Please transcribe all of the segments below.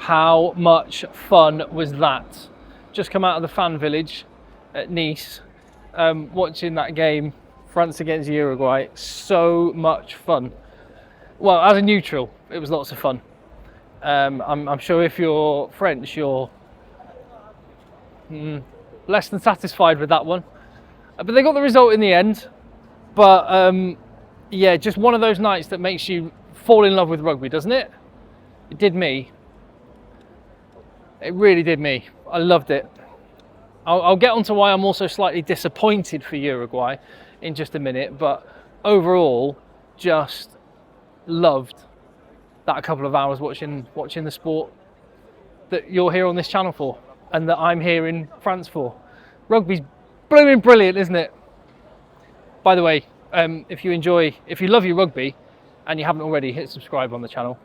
How much fun was that? Just come out of the fan village at Nice, watching that game, France against Uruguay. So much fun. Well, as a neutral, it was lots of fun. I'm sure if you're French, you're less than satisfied with that one. But they got the result in the end. But yeah, just one of those nights that makes you fall in love with rugby, doesn't it? It did me. It really did me. I loved it. I'll get onto why I'm also slightly disappointed for Uruguay in just a minute, but overall, just loved that couple of hours watching the sport that you're here on this channel for, and that I'm here in France for. Rugby's blooming brilliant, isn't it? By the way, if you love your rugby, and you haven't already, hit subscribe on the channel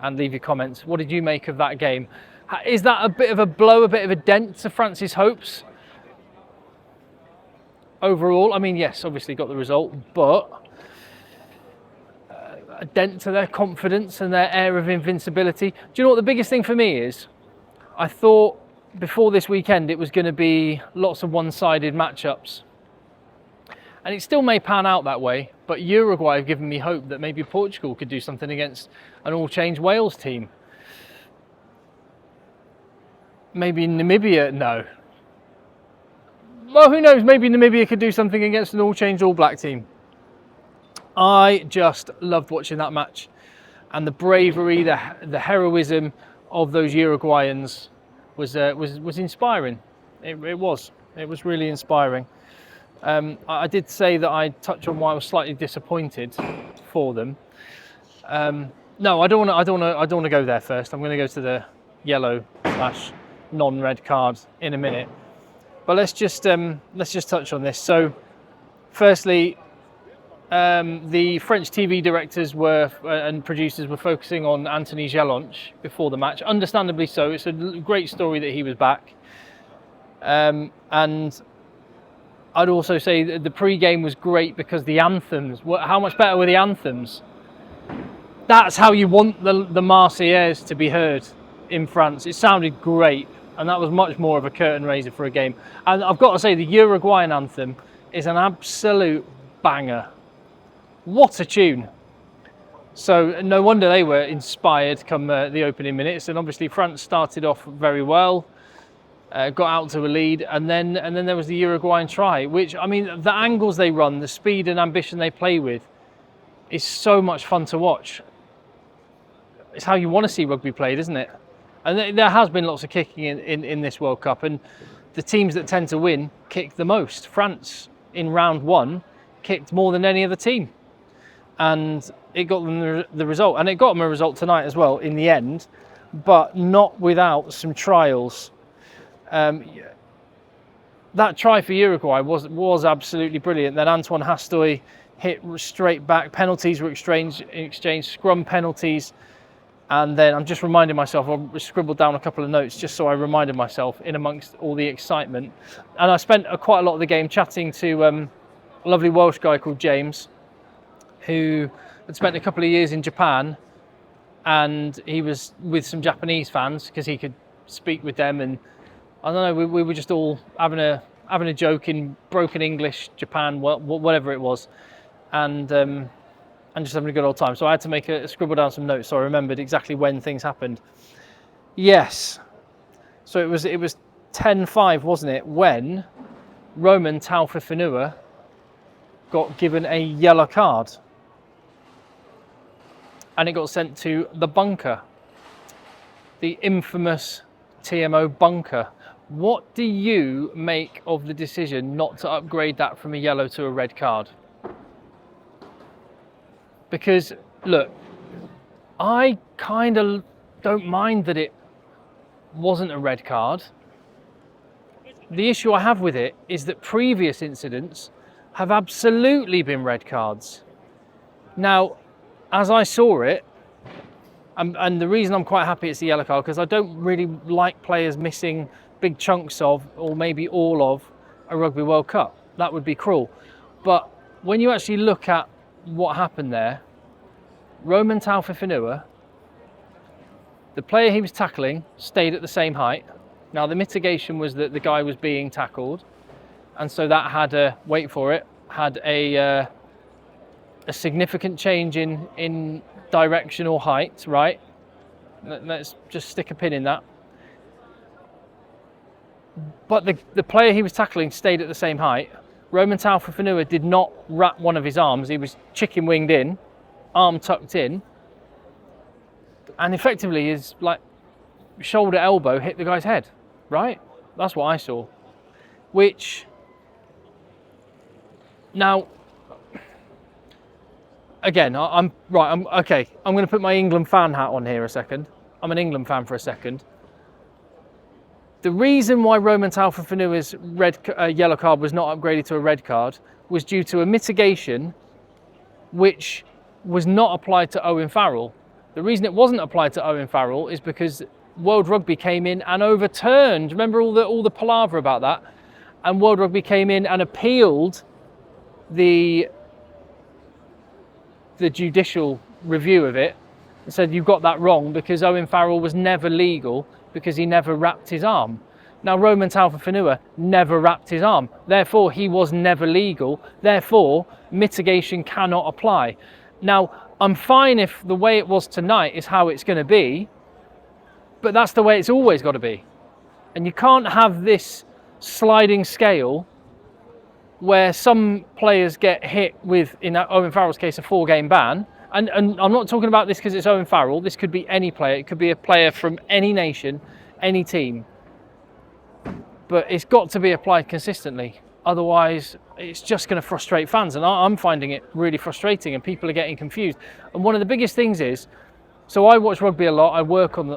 and leave your comments. What did you make of that game? Is that a bit of a blow, a bit of a dent to France's hopes? Overall, I mean, yes, obviously got the result, but a dent to their confidence and their air of invincibility. Do you know what the biggest thing for me is? I thought before this weekend it was going to be lots of one-sided matchups. And it still may pan out that way, but Uruguay have given me hope that maybe Portugal could do something against an all-changed Wales team. Maybe Namibia, no. Well, who knows, maybe Namibia could do something against an all-changed All Black team. I just loved watching that match. And the bravery, the heroism of those Uruguayans was inspiring. It was really inspiring. I did say that I'd touch on why I was slightly disappointed for them. No, I don't want to go there first. I'm going to go to the yellow / non-red card in a minute. But let's just touch on this. So, firstly, the French TV directors and producers were focusing on Anthony Jalonche before the match. Understandably so. It's a great story that he was back. And I'd also say that the pre-game was great because the anthems. How much better were the anthems? That's how you want the Marseillaise to be heard in France. It sounded great, and that was much more of a curtain raiser for a game. And I've got to say, the Uruguayan anthem is an absolute banger. What a tune. So no wonder they were inspired come the opening minutes. And obviously France started off very well, got out to a lead, and then there was the Uruguayan try, which, I mean, the angles they run, the speed and ambition they play with is so much fun to watch. It's how you want to see rugby played, isn't it? And there has been lots of kicking in this World Cup, and the teams that tend to win kick the most. France, in round one, kicked more than any other team. And it got them the result. And it got them a result tonight as well, in the end, but not without some trials. That try for Uruguay was absolutely brilliant. Then Antoine Hastoy hit straight back. Penalties were exchanged, scrum penalties. And then I'm just reminding myself, I scribbled down a couple of notes just so I reminded myself in amongst all the excitement. And I spent quite a lot of the game chatting to a lovely Welsh guy called James, who had spent a couple of years in Japan, and he was with some Japanese fans because he could speak with them. And I don't know, we were just all having a joke in broken English, Japan, whatever it was. And just having a good old time. So I had to scribble down some notes so I remembered exactly when things happened. Yes. So it was 10-5, wasn't it, when Romain Taufifenua got given a yellow card. And it got sent to the bunker. The infamous TMO bunker. What do you make of the decision not to upgrade that from a yellow to a red card? Because, look, I kind of don't mind that it wasn't a red card. The issue I have with it is that previous incidents have absolutely been red cards. Now, as I saw it, and the reason I'm quite happy it's the yellow card, because I don't really like players missing big chunks of, or maybe all of, a Rugby World Cup. That would be cruel. But when you actually look at what happened there, Romain Taufifenua The player he was tackling stayed at the same height. Now the mitigation was that the guy was being tackled, and so that had had a significant change in direction or height, right? Let's just stick a pin in that. But the player he was tackling stayed at the same height. Roman Taufifenua did not wrap one of his arms. He was chicken winged in, arm tucked in, and effectively his like shoulder elbow hit the guy's head, right? That's what I saw. Which, now, again, I'm okay. I'm going to put my England fan hat on here a second. I'm an England fan for a second. The reason why Roman Taufifenua's yellow card was not upgraded to a red card was due to a mitigation which was not applied to Owen Farrell. The reason it wasn't applied to Owen Farrell is because World Rugby came in and overturned. Remember all the palaver about that? And World Rugby came in and appealed the judicial review of it and said you got that wrong because Owen Farrell was never legal because he never wrapped his arm. Now Roman Taufifenua never wrapped his arm, therefore he was never legal, therefore mitigation cannot apply. Now I'm fine if the way it was tonight is how it's going to be, but that's the way it's always got to be. And you can't have this sliding scale where some players get hit with, in Owen Farrell's case, a 4-game ban. And I'm not talking about this because it's Owen Farrell. This could be any player. It could be a player from any nation, any team. But it's got to be applied consistently. Otherwise, it's just going to frustrate fans. And I'm finding it really frustrating and people are getting confused. And one of the biggest things is, so I watch rugby a lot. I work on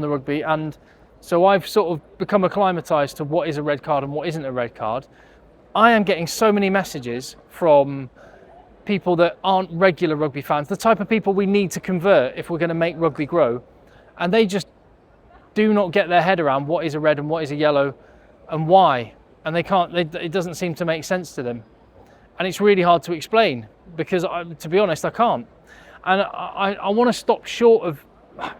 the rugby. And so I've sort of become acclimatized to what is a red card and what isn't a red card. I am getting so many messages from people that aren't regular rugby fans, the type of people we need to convert if we're going to make rugby grow, and they just do not get their head around what is a red and what is a yellow and why, and it doesn't seem to make sense to them, and it's really hard to explain because to be honest I can't, and I want to stop short of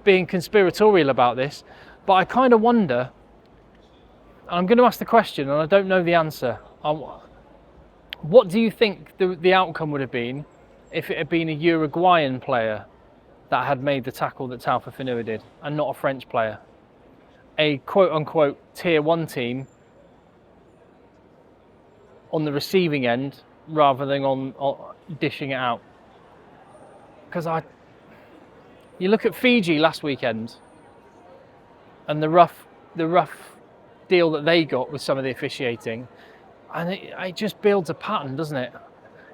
being conspiratorial about this, but I kind of wonder, and I'm going to ask the question and I don't know the answer. What do you think the outcome would have been if it had been a Uruguayan player that had made the tackle that Taufifenua did and not a French player? A quote-unquote tier 1 team on the receiving end rather than on dishing it out. Because you look at Fiji last weekend and the rough deal that they got with some of the officiating, and it just builds a pattern, doesn't it?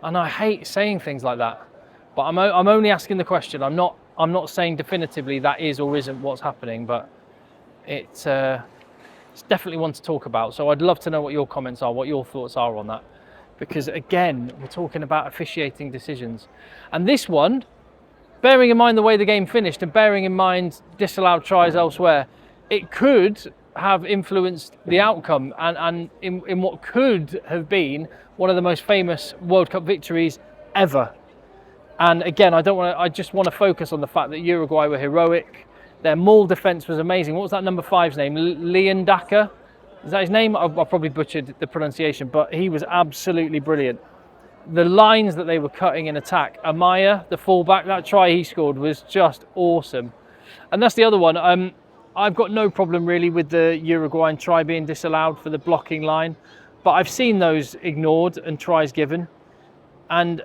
And I hate saying things like that, but I'm only asking the question. I'm not saying definitively that is or isn't what's happening, but it's definitely one to talk about. So I'd love to know what your comments are, what your thoughts are on that, because again, we're talking about officiating decisions, and this one, bearing in mind the way the game finished and bearing in mind disallowed tries elsewhere, it could have influenced the outcome and in what could have been one of the most famous World Cup victories ever. And again, I just want to focus on the fact that Uruguay were heroic. Their maul defence was amazing. What was that number 5's name? Leon Daka? Is that his name? I probably butchered the pronunciation, but he was absolutely brilliant. The lines that they were cutting in attack. Amaya, the fullback, that try he scored was just awesome. And that's the other one. I've got no problem really with the Uruguayan try being disallowed for the blocking line, but I've seen those ignored and tries given, and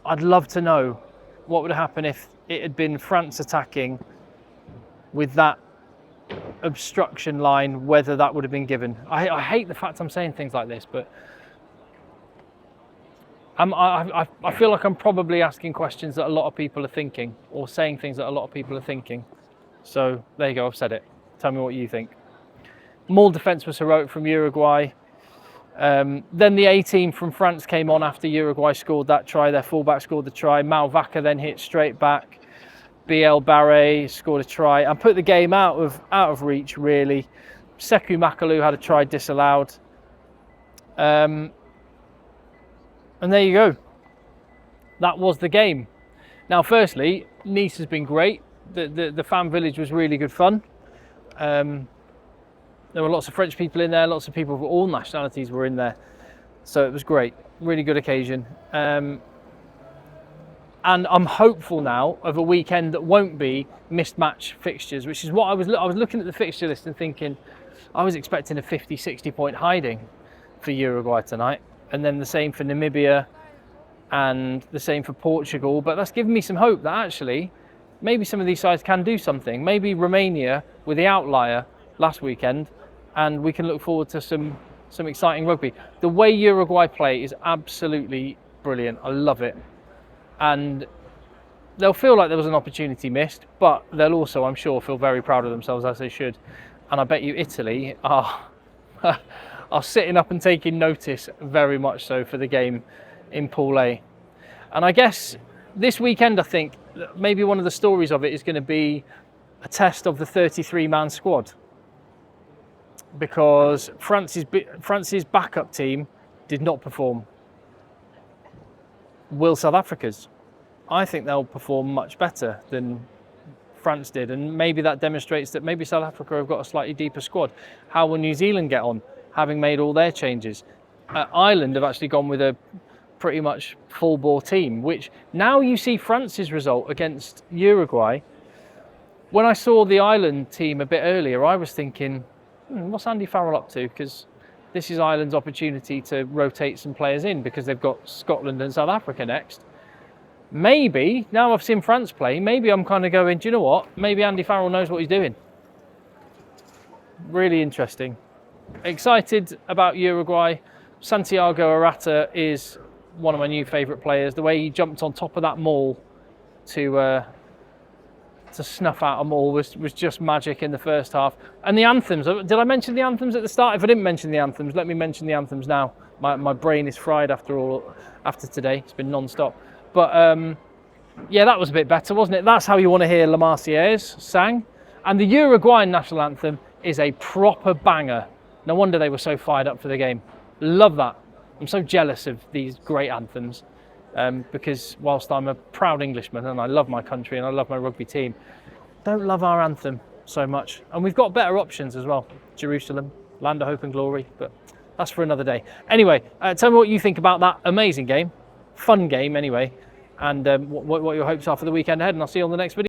I'd love to know what would happen if it had been France attacking with that obstruction line, whether that would have been given. I hate the fact I'm saying things like this, but I feel like I'm probably asking questions that a lot of people are thinking, or saying things that a lot of people are thinking. So there you go, I've said it. Tell me what you think. Maul defence was heroic from Uruguay. Then the A team from France came on after Uruguay scored that try. Their fullback scored the try. Malvaca then hit straight back. BL Barre scored a try and put the game out of reach, really. Sekou Makalu had a try disallowed. And there you go. That was the game. Now, firstly, Nice has been great. The fan village was really good fun. There were lots of French people in there, lots of people of all nationalities were in there. So it was great, really good occasion. And I'm hopeful now of a weekend that won't be missed match fixtures, which is what I was looking at the fixture list and thinking, I was expecting a 50, 60 point hiding for Uruguay tonight. And then the same for Namibia and the same for Portugal. But that's given me some hope that actually, maybe some of these sides can do something. Maybe Romania were the outlier last weekend, and we can look forward to some exciting rugby. The way Uruguay play is absolutely brilliant. I love it. And they'll feel like there was an opportunity missed, but they'll also, I'm sure, feel very proud of themselves, as they should. And I bet you Italy are sitting up and taking notice, very much so, for the game in Pool A. And I guess this weekend, I think, maybe one of the stories of it is going to be a test of the 33-man squad. Because France's backup team did not perform. Will South Africa's? I think they'll perform much better than France did, and maybe that demonstrates that maybe South Africa have got a slightly deeper squad. How will New Zealand get on, having made all their changes? Ireland have actually gone with a pretty much full-bore team, which now you see France's result against Uruguay. When I saw the Ireland team a bit earlier, I was thinking, what's Andy Farrell up to? Because this is Ireland's opportunity to rotate some players in, because they've got Scotland and South Africa next. Maybe, now I've seen France play, maybe I'm kind of going, do you know what? Maybe Andy Farrell knows what he's doing. Really interesting. Excited about Uruguay. Santiago Arata is one of my new favourite players. The way he jumped on top of that maul to snuff out a maul was just magic in the first half. And the anthems, did I mention the anthems at the start? If I didn't mention the anthems, let me mention the anthems now. My brain is fried after today. It's been non-stop. But yeah, that was a bit better, wasn't it? That's how you want to hear La Marseillaise sang. And the Uruguayan national anthem is a proper banger. No wonder they were so fired up for the game. Love that. I'm so jealous of these great anthems. Because whilst I'm a proud Englishman and I love my country and I love my rugby team, don't love our anthem so much. And we've got better options as well. Jerusalem, Land of Hope and Glory, but that's for another day. Anyway, tell me what you think about that amazing game, fun game anyway, and what your hopes are for the weekend ahead, and I'll see you on the next video.